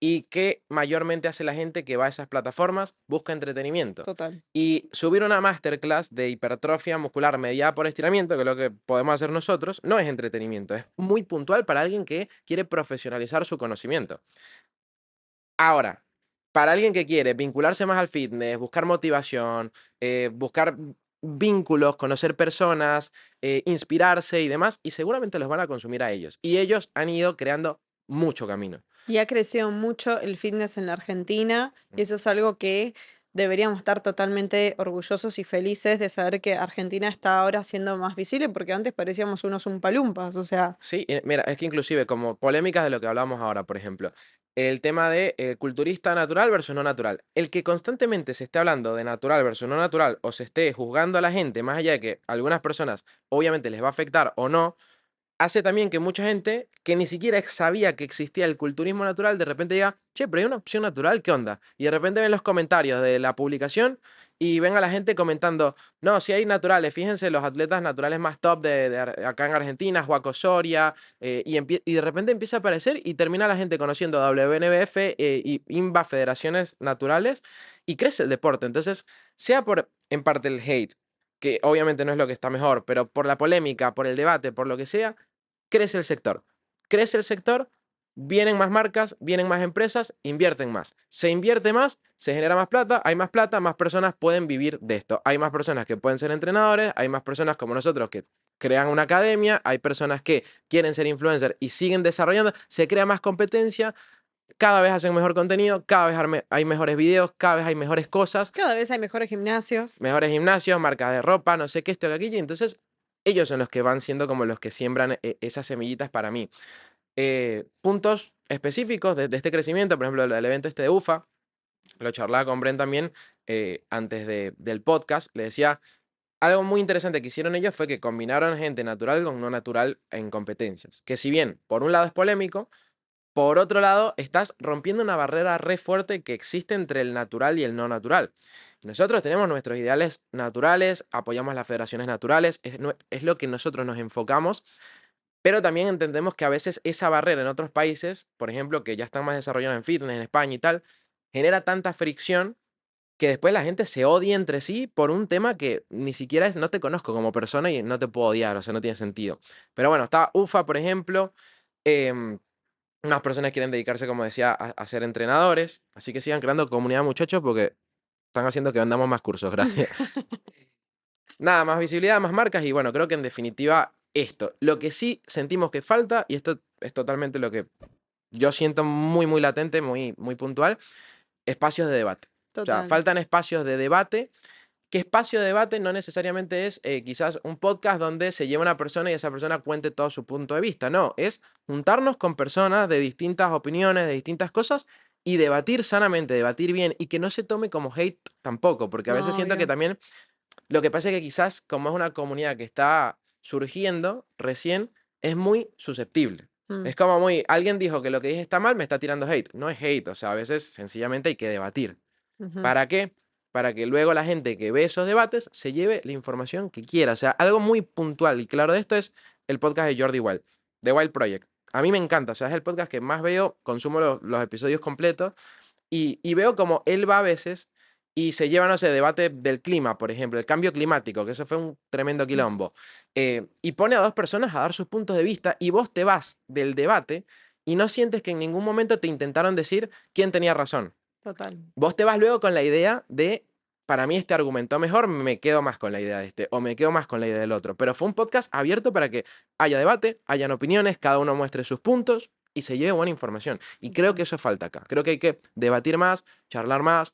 ¿Y qué mayormente hace la gente que va a esas plataformas? Busca entretenimiento. total. Y subir una masterclass de hipertrofia muscular mediada por estiramiento, que es lo que podemos hacer nosotros, no es entretenimiento, es muy puntual para alguien que quiere profesionalizar su conocimiento. Ahora, para alguien que quiere vincularse más al fitness, buscar motivación, buscar vínculos, conocer personas, inspirarse y demás, y seguramente los van a consumir a ellos. Y ellos han ido creando mucho camino. Y ha crecido mucho el fitness en la Argentina Mm. y eso es algo que deberíamos estar totalmente orgullosos y felices de saber que Argentina está ahora siendo más visible porque antes parecíamos unos umpalumpas, o sea, Sí, mira, es que inclusive como polémicas de lo que hablamos ahora, por ejemplo. el tema de culturista natural versus no natural. El que constantemente se esté hablando de natural versus no natural o se esté juzgando a la gente, más allá de que a algunas personas obviamente les va a afectar o no, hace también que mucha gente que ni siquiera sabía que existía el culturismo natural, de repente diga, che, pero hay una opción natural, ¿qué onda? Y de repente ven los comentarios de la publicación y ven a la gente comentando, no, si hay naturales, fíjense los atletas naturales más top acá en Argentina, Joaco Soria, y de repente empieza a aparecer y termina la gente conociendo WNBF y INVA, federaciones naturales, y crece el deporte. Entonces, sea por, en parte, el hate, que obviamente no es lo que está mejor, pero por la polémica, por el debate, por lo que sea, crece el sector. Crece el sector, vienen más marcas, vienen más empresas, invierten más. Se invierte más, se genera más plata, más personas pueden vivir de esto. Hay más personas que pueden ser entrenadores, hay más personas como nosotros que crean una academia, hay personas que quieren ser influencers y siguen desarrollando, se crea más competencia, cada vez hacen mejor contenido, cada vez hay mejores videos, cada vez hay mejores cosas, Cada vez hay mejores gimnasios. mejores gimnasios, marcas de ropa, no sé qué, esto, que aquello. Entonces, ellos son los que van siendo como los que siembran esas semillitas para mí. Puntos específicos de este crecimiento, por ejemplo, el evento este de UFA, lo charlaba con Bren también antes del podcast, le decía, algo muy interesante que hicieron ellos fue que combinaron gente natural con no natural en competencias, que si bien por un lado es polémico, por otro lado estás rompiendo una barrera re fuerte que existe entre el natural y el no natural. Nosotros tenemos nuestros ideales naturales, apoyamos las federaciones naturales, es lo que nosotros nos enfocamos, pero también entendemos que a veces esa barrera en otros países, por ejemplo, que ya están más desarrollados en fitness, en España y tal, genera tanta fricción que después la gente se odia entre sí por un tema que ni siquiera es, no te conozco como persona y no te puedo odiar, o sea, no tiene sentido. Pero bueno, está UFA, por ejemplo, em, más personas quieren dedicarse, como decía, a ser entrenadores, así que sigan creando comunidad, muchachos, porque están haciendo que vendamos más cursos, gracias. Nada, más visibilidad, más marcas y bueno, creo que en definitiva esto. Lo que sí sentimos que falta, y esto es totalmente lo que yo siento muy, muy latente, muy, muy puntual, espacios de debate. O sea, Total, faltan espacios de debate. ¿Qué espacio de debate? No necesariamente es quizás un podcast donde se lleva una persona y esa persona cuente todo su punto de vista. No, es juntarnos con personas de distintas opiniones, de distintas cosas y debatir sanamente, debatir bien y que no se tome como hate tampoco, porque a veces no, siento que obvio. también lo que pasa es que quizás como es una comunidad que está surgiendo recién, es muy susceptible. Mm, Es como muy, alguien dijo que lo que dije está mal, me está tirando hate. No es hate, o sea, a veces sencillamente hay que debatir. ujú. ¿Para qué? Para que luego la gente que ve esos debates se lleve la información que quiera. O sea, algo muy puntual y claro de esto es el podcast de Jordi Wild, The Wild Project. A mí me encanta, o sea, es el podcast que más veo, consumo los episodios completos y veo como él va a veces y se lleva, no sé, debate del clima, por ejemplo, el cambio climático, que eso fue un tremendo quilombo, y pone a dos personas a dar sus puntos de vista y vos te vas del debate y no sientes que en ningún momento te intentaron decir quién tenía razón. Total, Vos te vas luego con la idea de, para mí este argumentó mejor, me quedo más con la idea de este, o me quedo más con la idea del otro. Pero fue un podcast abierto para que haya debate, hayan opiniones, cada uno muestre sus puntos y se lleve buena información. Y creo total, que eso falta acá. Creo que hay que debatir más, charlar más,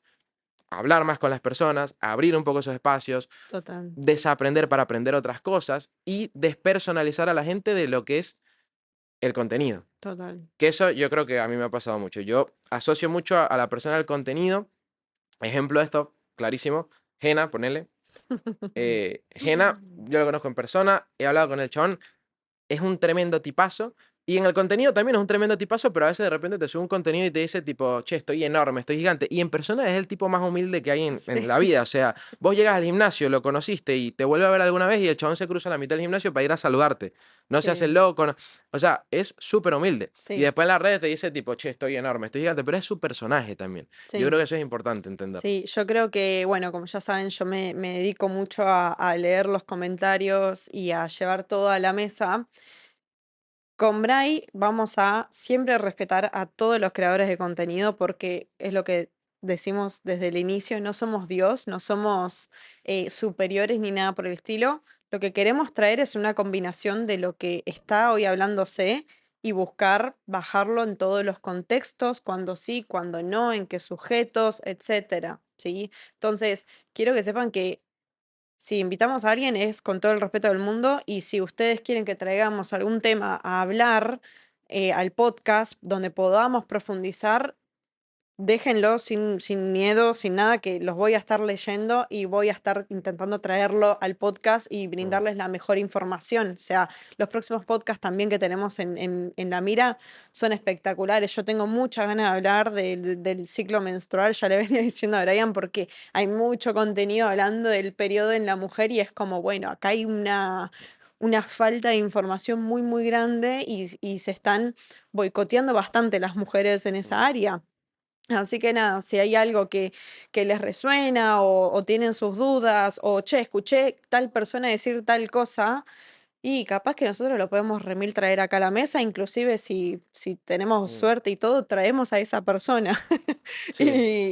hablar más con las personas, abrir un poco esos espacios, total, desaprender para aprender otras cosas y despersonalizar a la gente de lo que es el contenido. total. Que eso yo creo que a mí me ha pasado mucho. Yo asocio mucho a la persona del contenido. Ejemplo de esto, clarísimo, Gena, ponele. Gena, yo lo conozco en persona, he hablado con el chabón, es un tremendo tipazo. Y en el contenido también es un tremendo tipazo, pero a veces de repente te sube un contenido y te dice tipo, che, estoy enorme, estoy gigante. Y en persona es el tipo más humilde que hay en Sí, la vida. O sea, vos llegas al gimnasio, lo conociste y te vuelve a ver alguna vez y el chabón se cruza a la mitad del gimnasio para ir a saludarte. No se hace el sí, loco. O sea, es súper humilde. Y sí, después en las redes te dice tipo, che, estoy enorme, estoy gigante. Pero es su personaje también. Yo creo sí. que eso es importante entender. Sí, yo creo que, bueno, como ya saben, yo me dedico mucho a leer los comentarios y a llevar todo a la mesa. Con Bray vamos a siempre respetar a todos los creadores de contenido porque es lo que decimos desde el inicio, no somos Dios, no somos superiores ni nada por el estilo. Lo que queremos traer es una combinación de lo que está hoy hablándose y buscar bajarlo en todos los contextos, cuando sí, cuando no, en qué sujetos, etcétera, ¿sí? Entonces, quiero que sepan que si invitamos a alguien es con todo el respeto del mundo y si ustedes quieren que traigamos algún tema a hablar, al podcast, donde podamos profundizar, déjenlo sin miedo, sin nada, que los voy a estar leyendo y voy a estar intentando traerlo al podcast y Mm, brindarles la mejor información. O sea, los próximos podcasts también que tenemos en la mira son espectaculares. Yo tengo muchas ganas de hablar del ciclo menstrual, ya le venía diciendo a Brian, porque hay mucho contenido hablando del periodo en la mujer y es como, bueno, acá hay una falta de información muy, muy grande y se están boicoteando bastante las mujeres en mm, esa área. Así que nada, si hay algo que les resuena o tienen sus dudas o, che, escuché tal persona decir tal cosa, y capaz que nosotros lo podemos remil traer acá a la mesa, inclusive si tenemos mm. suerte y todo, traemos a esa persona Sí,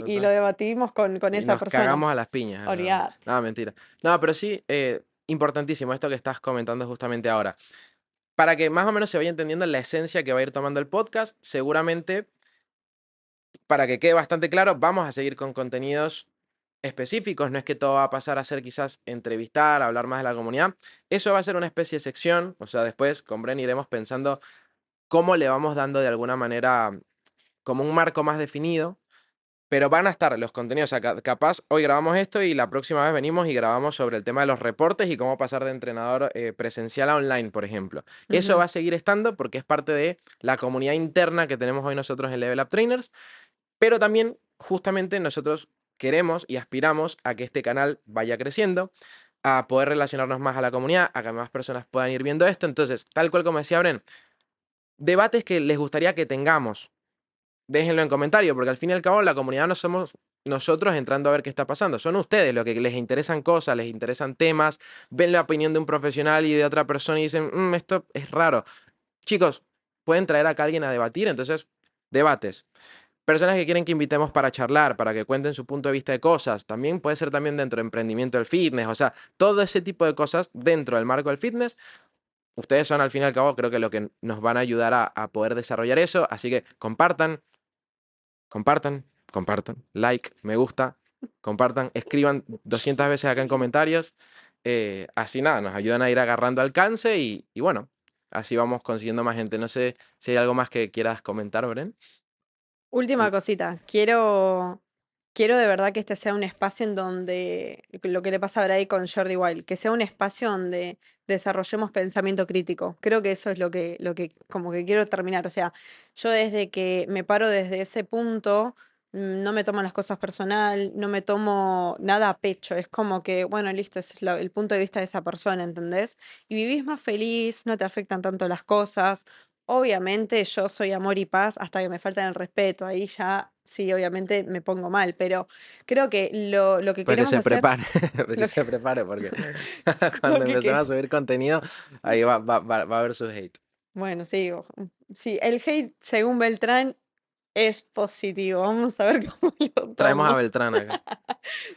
y lo total. debatimos con Y esa nos persona. cagamos a las piñas, realmente. Olvídate. No, mentira. No, pero sí, importantísimo esto que estás comentando justamente ahora. Para que más o menos se vaya entendiendo la esencia que va a ir tomando el podcast, seguramente, para que quede bastante claro, vamos a seguir con contenidos específicos. No es que todo va a pasar a ser quizás entrevistar, hablar más de la comunidad. Eso va a ser una especie de sección. O sea, después con Bren iremos pensando cómo le vamos dando de alguna manera como un marco más definido. Pero van a estar los contenidos, o sea, capaz hoy grabamos esto y la próxima vez venimos y grabamos sobre el tema de los reportes y cómo pasar de entrenador presencial a online, por ejemplo. Eso Ujú. va a seguir estando porque es parte de la comunidad interna que tenemos hoy nosotros en Level Up Trainers, pero también justamente nosotros queremos y aspiramos a que este canal vaya creciendo, a poder relacionarnos más a la comunidad, a que más personas puedan ir viendo esto. Entonces, tal cual como decía Bren, debates que les gustaría que tengamos. Déjenlo en comentario, porque al fin y al cabo la comunidad no somos nosotros entrando a ver qué está pasando, son ustedes los que les interesan cosas, les interesan temas, ven la opinión de un profesional y de otra persona y dicen, esto es raro. Chicos, pueden traer acá a alguien a debatir, entonces, debates. Personas que quieren que invitemos para charlar, para que cuenten su punto de vista de cosas, también puede ser también dentro de emprendimiento del fitness, o sea, todo ese tipo de cosas dentro del marco del fitness. Ustedes son al fin y al cabo, creo que lo que nos van a ayudar a poder desarrollar eso, así que compartan, compartan, compartan, like, me gusta, compartan, escriban 200 veces acá en comentarios. Así nada, nos ayudan a ir agarrando alcance y bueno, así vamos consiguiendo más gente. No sé si hay algo más que quieras comentar, Bren. Última Mm, cosita, quiero de verdad que este sea un espacio en donde, lo que le pasa a Bray con Jordi Wild, que sea un espacio donde desarrollemos pensamiento crítico. Creo que eso es lo que como que quiero terminar. O sea, yo desde que me paro desde ese punto, no me tomo las cosas personal, no me tomo nada a pecho. Es como que, bueno, listo, ese es el punto de vista de esa persona, ¿entendés? Y vivís más feliz, no te afectan tanto las cosas. Obviamente yo soy amor y paz hasta que me faltan el respeto, ahí ya sí, obviamente me pongo mal, pero creo que lo que Pues que queremos se hacer, prepare, pues que lo que, se prepare, porque lo cuando que, empecemos que- a subir contenido, ahí va a haber su hate. bueno, sí, sí, el hate según Beltrán es positivo, vamos a ver cómo lo Traemos a tomo. Beltrán acá.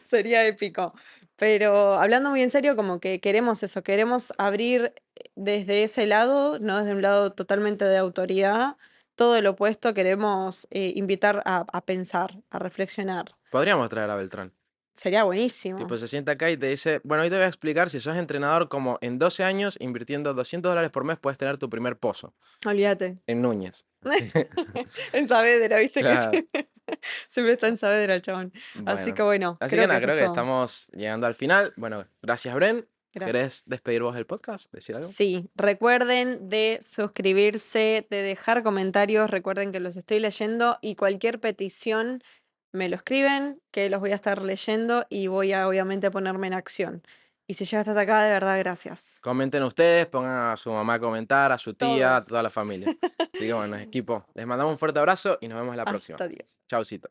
Sería épico. Pero hablando muy en serio, como que queremos eso, queremos abrir desde ese lado, no desde un lado totalmente de autoridad, todo lo opuesto, queremos invitar a pensar, a reflexionar. Podríamos traer a Beltrán. Sería Tipo, buenísimo. se sienta acá y te dice, bueno, hoy te voy a explicar si sos entrenador como en 12 años, invirtiendo $200 por mes, puedes tener tu primer pozo Olvídate. en Núñez. Sí, En Saavedra, viste que claro. siempre está en Saavedra el chabón. Así que Bueno. bueno, Así que creo que nada, eso es creo que todo. estamos llegando al final. Bueno, gracias, Bren. ¿Querés Gracias. despedir vos el podcast? ¿Decir algo? Sí, recuerden de suscribirse, de dejar comentarios, recuerden que los estoy leyendo y cualquier petición me lo escriben, que los voy a estar leyendo y voy a obviamente ponerme en acción. Y si llegaste hasta acá, de verdad, gracias. Comenten ustedes, pongan a su mamá a comentar, a su tía, a Todos. toda la familia. Así que bueno, equipo, les mandamos un fuerte abrazo y nos vemos la próxima. Hasta Dios. Chaucito.